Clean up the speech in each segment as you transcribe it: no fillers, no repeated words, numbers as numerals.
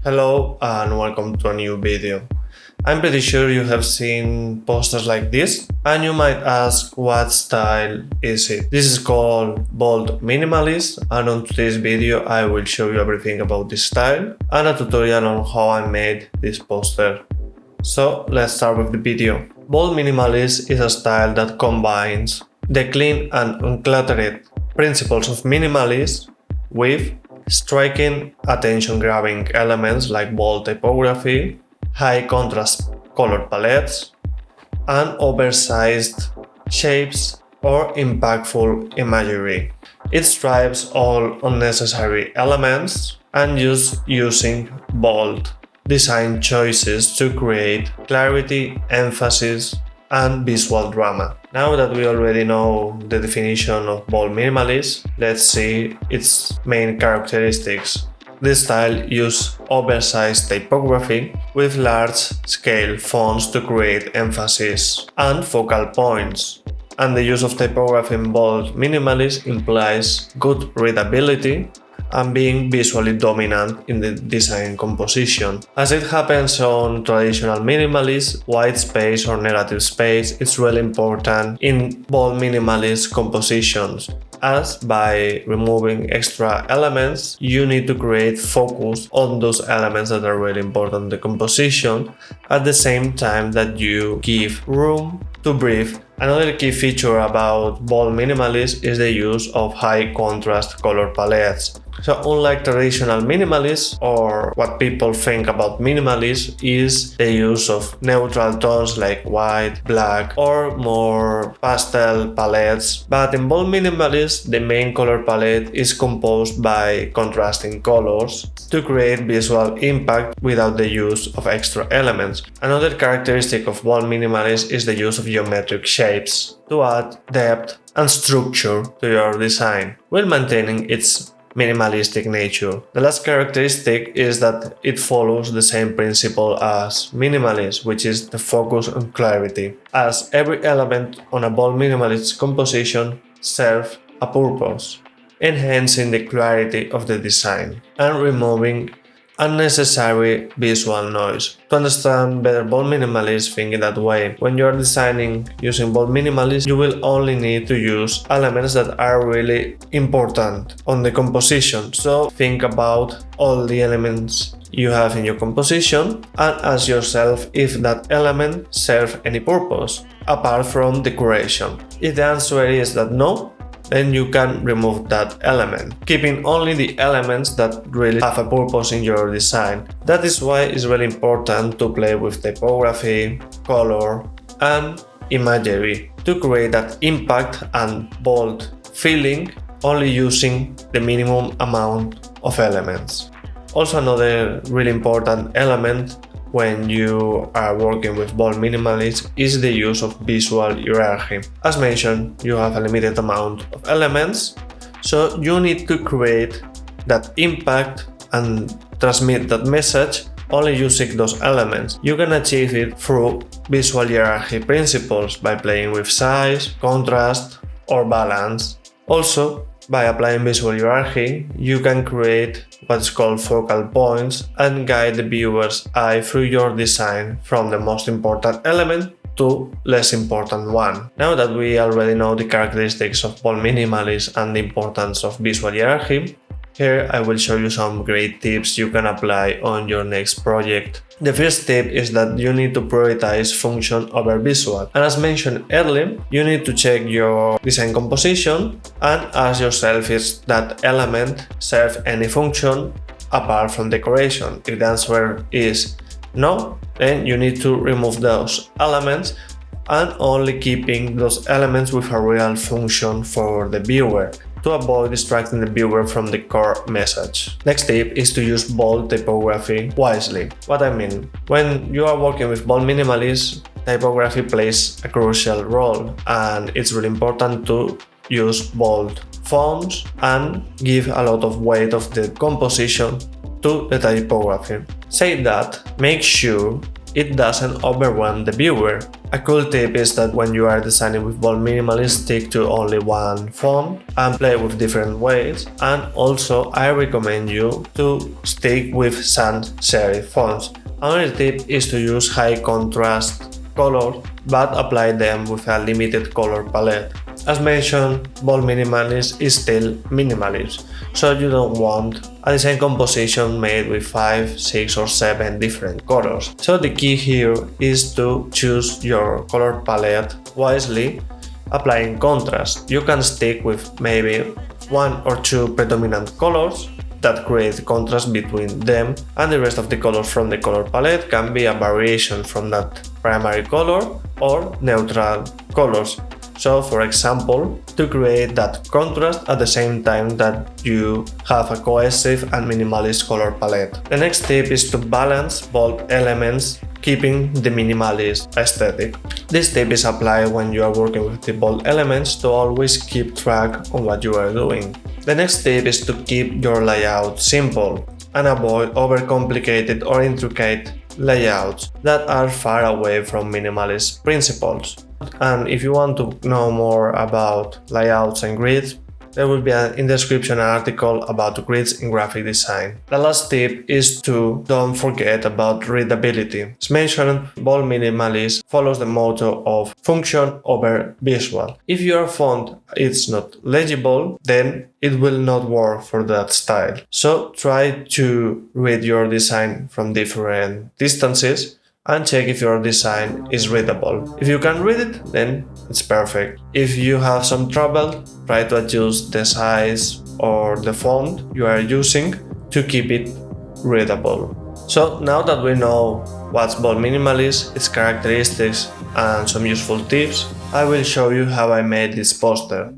Hello and welcome to a new video. I'm pretty sure you have seen posters like this and you might ask what style is it. This is called Bold Minimalism, and on today's video I will show you everything about this style and a tutorial on how I made this poster. So let's start with the video. Bold Minimalism is a style that combines the clean and uncluttered principles of minimalism with striking, attention-grabbing elements like bold typography, high contrast color palettes, and oversized shapes or impactful imagery. It strips all unnecessary elements and using bold design choices to create clarity, emphasis, and visual drama. Now that we already know the definition of bold minimalism, let's see its main characteristics. This style uses oversized typography with large-scale fonts to create emphasis and focal points. And the use of typography in bold minimalism implies good readability and being visually dominant in the design composition. As it happens on traditional minimalism, white space or negative space is really important in bold minimalist compositions, as by removing extra elements, you need to create focus on those elements that are really important in the composition, at the same time that you give room to breathe. Another key feature about bold minimalism is the use of high contrast color palettes. So unlike traditional minimalism, or what people think about minimalism is the use of neutral tones like white, black, or more pastel palettes, but in bold minimalism the main color palette is composed by contrasting colors to create visual impact without the use of extra elements. Another characteristic of bold minimalism is the use of geometric shapes to add depth and structure to your design while maintaining its minimalistic nature. The last characteristic is that it follows the same principle as minimalism, which is the focus on clarity, as every element on a bold minimalist composition serves a purpose, enhancing the clarity of the design and removing unnecessary visual noise. To understand better bold minimalism, think in that way. When you are designing using bold minimalism, you will only need to use elements that are really important on the composition. So think about all the elements you have in your composition and ask yourself if that element serves any purpose apart from decoration. If the answer is that no, then you can remove that element, keeping only the elements that really have a purpose in your design. That is why it's really important to play with typography, color, and imagery to create that impact and bold feeling, only using the minimum amount of elements. Also, another really important element when you are working with bold minimalism is the use of visual hierarchy. As mentioned, you have a limited amount of elements, so you need to create that impact and transmit that message only using those elements. You can achieve it through visual hierarchy principles by playing with size, contrast, or balance. Also, by applying visual hierarchy, you can create what's called focal points and guide the viewer's eye through your design from the most important element to less important one. Now that we already know the characteristics of bold minimalism and the importance of visual hierarchy, here I will show you some great tips you can apply on your next project. The first tip is that you need to prioritize function over visual. And as mentioned earlier, you need to check your design composition and ask yourself if that element serves any function apart from decoration. If the answer is no, then you need to remove those elements and only keeping those elements with a real function for the viewer, to avoid distracting the viewer from the core message. Next tip is to use bold typography wisely. What I mean, when you are working with bold minimalism, typography plays a crucial role, and it's really important to use bold fonts and give a lot of weight of the composition to the typography. Say that, make sure it doesn't overwhelm the viewer. A cool tip is that when you are designing with Bold Minimalism, stick to only one font and play with different ways. And also I recommend you to stick with sans serif fonts. Another tip is to use high contrast colors but apply them with a limited color palette. As mentioned, Bold Minimalism is still minimalist, so you don't want a design composition made with 5, 6 or 7 different colors. So the key here is to choose your color palette wisely, applying contrast. You can stick with maybe 1 or 2 predominant colors that create contrast between them, and the rest of the colors from the color palette can be a variation from that primary color or neutral colors. So, for example, to create that contrast at the same time that you have a cohesive and minimalist color palette. The next tip is to balance bold elements, keeping the minimalist aesthetic. This tip is applied when you are working with the bold elements to always keep track on what you are doing. The next tip is to keep your layout simple and avoid overcomplicated or intricate layouts that are far away from minimalist principles. And if you want to know more about layouts and grids, there will be in the description an article about grids in graphic design. The last tip is to don't forget about readability. As mentioned, Bold Minimalism follows the motto of function over visual. If your font is not legible, then it will not work for that style. So try to read your design from different distances and check if your design is readable. If you can read it, then it's perfect. If you have some trouble, try to adjust the size or the font you are using to keep it readable. So now that we know what's Bold Minimalism, its characteristics and some useful tips, I will show you how I made this poster.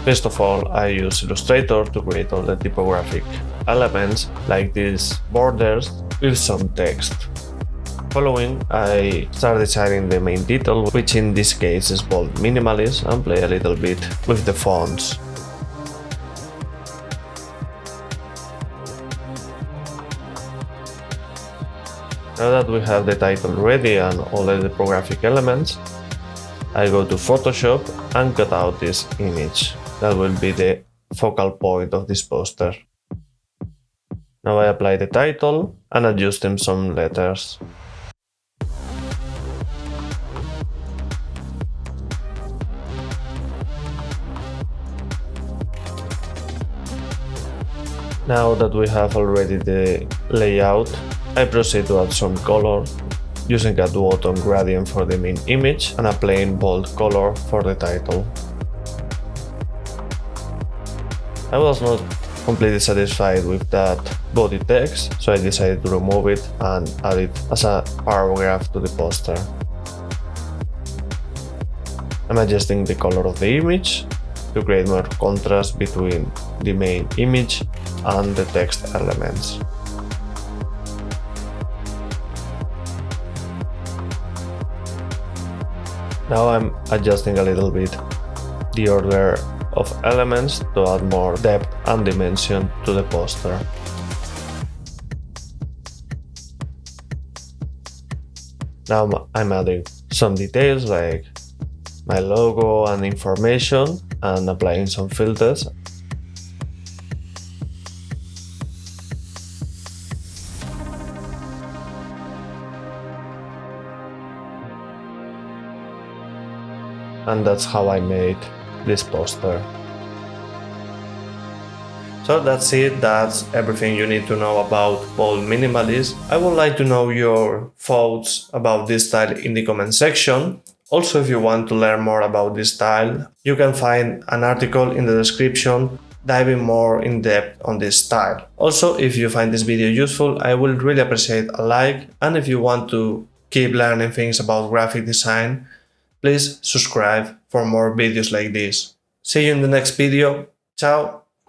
First of all, I use Illustrator to create all the typographic elements like these borders with some text. Following, I start designing the main title, which in this case is Bold Minimalism, and play a little bit with the fonts. Now that we have the title ready and all the typographic elements, I go to Photoshop and cut out this image. That will be the focal point of this poster. Now I apply the title and adjust them some letters. Now that we have already the layout, I proceed to add some color, using a duotone gradient for the main image and a plain bold color for the title. I was not completely satisfied with that body text, so I decided to remove it and add it as a paragraph to the poster. I'm adjusting the color of the image to create more contrast between the main image and the text elements. Now I'm adjusting a little bit the order of elements to add more depth and dimension to the poster. Now I'm adding some details like my logo and information and applying some filters. And that's how I made this poster. So that's it, that's everything you need to know about Bold Minimalism. I would like to know your thoughts about this style in the comment section. Also, if you want to learn more about this style, you can find an article in the description diving more in depth on this style. Also, if you find this video useful, I will really appreciate a like, and if you want to keep learning things about graphic design, please subscribe for more videos like this. See you in the next video. Ciao!